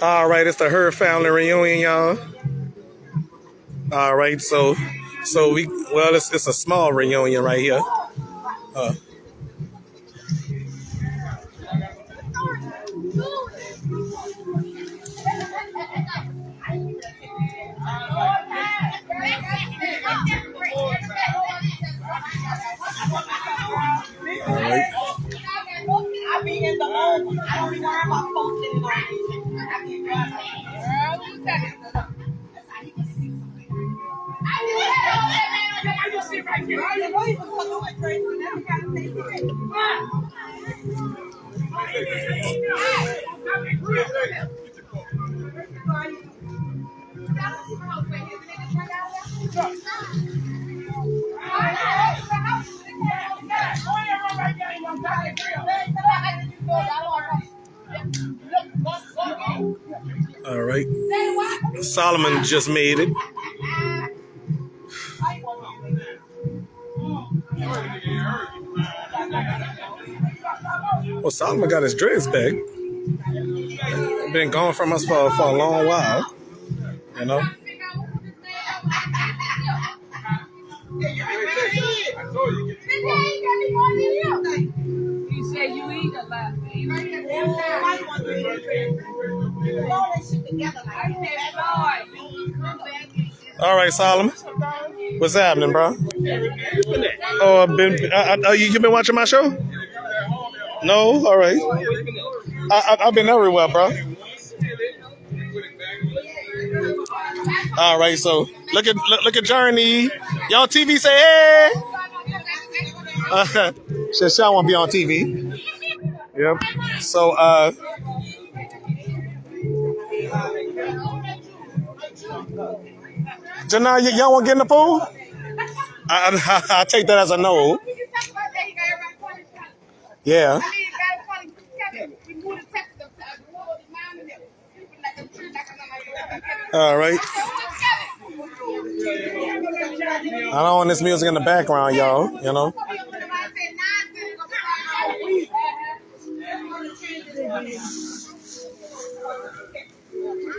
All right, it's the Her family reunion, y'all. All right, so it's a small reunion right here. Uh, all right. I be in the home. I don't be worrying about posting on. I be All right. Solomon just made it. Well, Solomon got his dreads back. Been gone from us for a long while. You know. You say you eat a lot. All right, Solomon. What's happening, bro? Oh, you been watching my show? No, all right. I've been everywhere, bro. All right, so look at Journey. Y'all TV say hey. She don't want to be on TV. Yep. So Janelle, y'all want to get in the pool? I take that as a no. Yeah. All right. I don't want this music in the background, y'all. You know.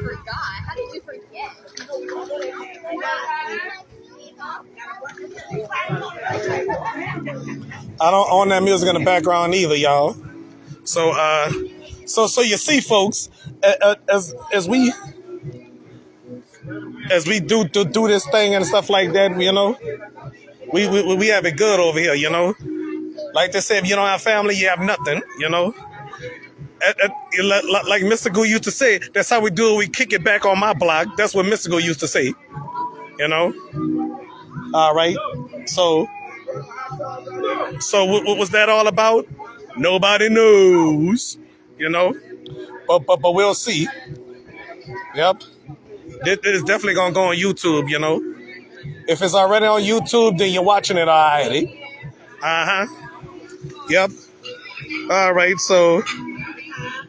Forgot. How did you forget? I don't own that music in the background either, y'all. So so you see, folks, as we do this thing and stuff like that, you know, we have it good over here, you know. Like they say, if you don't have family, you have nothing, you know. Like Mystical used to say, that's how we do it. We kick it back on my block. That's what Mystical used to say, you know. All right. So what was that all about? Nobody knows, you know. But we'll see. Yep. This is definitely gonna go on YouTube, you know. If it's already on YouTube, then you're watching it already. Yep. All right. So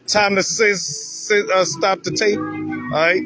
time to stop the tape. All right.